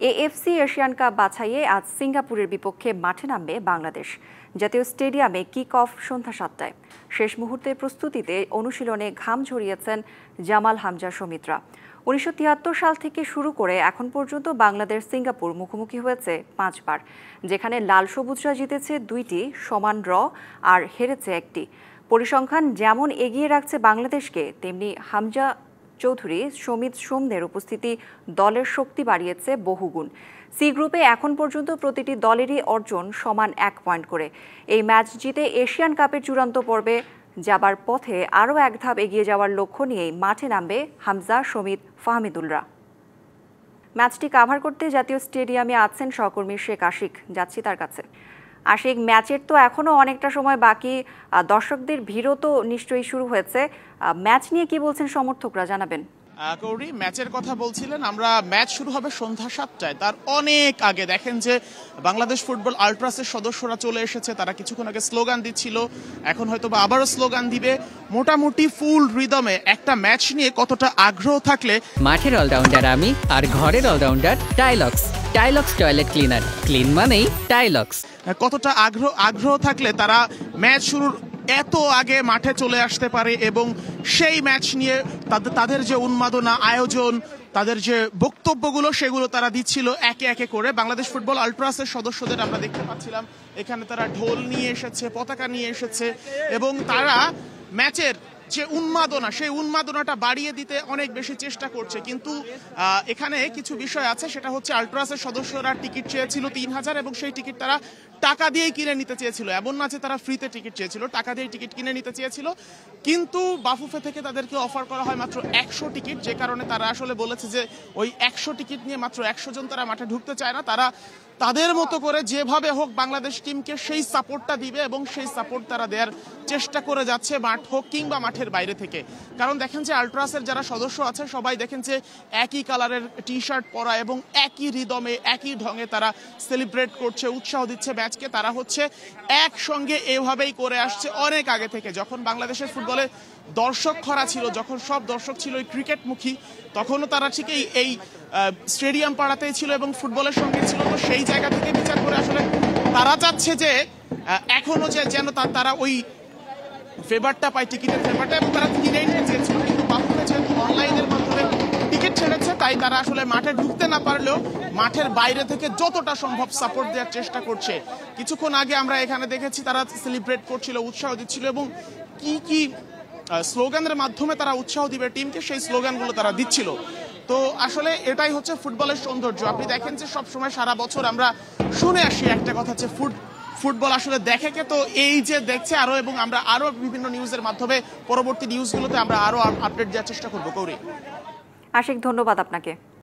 AFC Asian cup বাছাইয়ে আজ সিঙ্গাপুরের বিপক্ষে মাঠে নামবে বাংলাদেশ। জাতীয় স্টেডিয়ামে কিক অফ সন্ধ্যা ৭টায়। শেষ মুহূর্তের প্রস্তুতিতে অনুশীলনে ঘাম ঝরিয়েছেন জামাল হামজা সমিতরা। ১৯৭৩ সাল থেকে শুরু করে এখন পর্যন্ত বাংলাদেশ সিঙ্গাপুর মুখোমুখি হয়েছে ৫ বার, যেখানে লাল সবুজরা জিতেছে ২টি, সমান ড্র আর হেরেছে ১টি। পরিসংখ্যান যেমন এগিয়ে রাখছে বাংলাদেশকে, তেমনি হামজা চৌধুরী, সমিত সোমদের উপস্থিতি দলের শক্তি বাড়িয়েছে বহুগুণ। সি গ্রুপে এখন পর্যন্ত প্রতিটি দলেরই অর্জন সমান ১ পয়েন্ট করে। এই ম্যাচ জিতে এশিয়ান কাপের চূড়ান্ত পর্বে যাবার পথে আরও এক ধাপ এগিয়ে যাওয়ার লক্ষ্য নিয়েই মাঠে নামবে হামজা, সমিত, ফাহমিদুলরা। ম্যাচটি কাভার করতে জাতীয় স্টেডিয়ামে আছেন সহকর্মী শেখ আশিক। যাচ্ছি তার কাছে। আশিক, ম্যাচের তো এখনও অনেকটা সময় বাকি, দর্শকদের ভিড়ও তো নিশ্চয়ই শুরু হয়েছে। ম্যাচ নিয়ে কি বলছেন সমর্থকরা, জানাবেন। কৌরি, ম্যাচের কথা বলছিলেন, আমরা ম্যাচ শুরু হবে সন্ধ্যা ৭টায়। তার অনেক আগে দেখেন যে বাংলাদেশ ফুটবল আল্ট্রাসের সদস্যরা চলে এসেছে। তারা কিছুক্ষণ আগে স্লোগান দিচ্ছিল, এখন হয়তো বা আবারও স্লোগান দিবে। মোটামুটি ফুল রিদমে একটা ম্যাচ নিয়ে কতটা আগ্রহ থাকলে মাঠের অলরাউন্ডার আমি, আর ঘরের allrounder Tylox. Tylox toilet cleaner, clean মানেই টাইলক্স। কতটা আগ্রহ থাকলে তারা ম্যাচ শুরুর এত আগে মাঠে চলে আসতে পারে এবং সেই ম্যাচ নিয়ে তাদের যে উন্মাদনা, আয়োজন, তাদের যে বক্তব্যগুলো, সেগুলো তারা দিচ্ছিল একে একে করে। বাংলাদেশ ফুটবল আল্ট্রাসের সদস্যদের আমরা দেখতে পাচ্ছিলাম এখানে তারা ঢোল নিয়ে এসেছে, পতাকা নিয়ে এসেছে এবং তারা ম্যাচের যে উন্মাদনা, সেই উন্মাদনাটা বাড়িয়ে দিতে অনেক বেশি চেষ্টা করছে। কিন্তু এখানে কিছু বিষয় আছে, সেটা হচ্ছে আল্ট্রাসের সদস্যরা টিকিট চেয়েছিল ৩,০০০ এবং সেই টিকিট তারা টাকা দিয়েই কিনে নিতে চেয়েছিল। এমন না যে তারা ফ্রিতে টিকিট চেয়েছিল, টাকা দিয়ে টিকিট কিনে নিতে চেয়েছিল। কিন্তু বাফুফে থেকে তাদেরকে অফার করা হয় মাত্র ১০০ টিকিট, যে কারণে তারা আসলে বলেছে যে ওই ১০০ টিকিট নিয়ে মাত্র ১০০ জন তারা মাঠে ঢুকতে চায় না। তারা তাদের মতো করে যেভাবে হোক বাংলাদেশ টিমকে সেই সাপোর্টটা দিবে এবং সেই সাপোর্ট তারা দেওয়ার চেষ্টা করে যাচ্ছে, মাঠ হোক কিংবা মাঠের বাইরে থেকে। কারণ দেখেন যে আল্ট্রাসের যারা সদস্য আছে সবাই দেখেন যে একই কালারের টি শার্ট পরা এবং একই রিদমে, একই ঢঙে তারা সেলিব্রেট করছে, উৎসাহ দিচ্ছে ম্যাচকে। তারা হচ্ছে একসঙ্গে এভাবেই করে আসছে অনেক আগে থেকে। যখন বাংলাদেশের ফুটবলে দর্শক খরা ছিল, যখন সব দর্শক ছিল এই ক্রিকেটমুখী, তখনও তারা ঠিক এই স্টেডিয়াম পাড়াতেই ছিল এবং ফুটবলের সঙ্গে ছিল। তো সেই জায়গা থেকে বিচার করে আসলে তারা চাচ্ছে যে এখনো যেন তারা ওই ফেভারটা পায়, টিকিটের ফেভারটা, এবং তারা কিনেই নিতে চেয়েছিল। কিন্তু বাফুফে যেহেতু অনলাইনের মাধ্যমে টিকিট ছেড়েছে, তাই তারা আসলে মাঠে ঢুকতে না পারলেও মাঠের বাইরে থেকে যতটা সম্ভব সাপোর্ট দেওয়ার চেষ্টা করছে। কিছুক্ষণ আগে আমরা এখানে দেখেছি তারা সেলিব্রেট করছিল, উৎসাহ দিচ্ছিল এবং কি স্লোগানের মাধ্যমে তারা উৎসাহ দিবে টিমকে, সেই স্লোগানগুলো তারা দিচ্ছিল। তো আসলে এটাই হচ্ছে ফুটবলের সৌন্দর্য। আপনি দেখেন যে সবসময় সারা বছর আমরা শুনে আসি একটা কথা, হচ্ছে ফুটবল আসলে দেখে কে, তো এই যে দেখছে আরো, এবং আমরা আরো বিভিন্ন নিউজের মাধ্যমে পরবর্তী নিউজগুলোতে আমরা আরো আপডেট দেওয়ার চেষ্টা করবো। কৌরি, আশিক, ধন্যবাদ আপনাকে।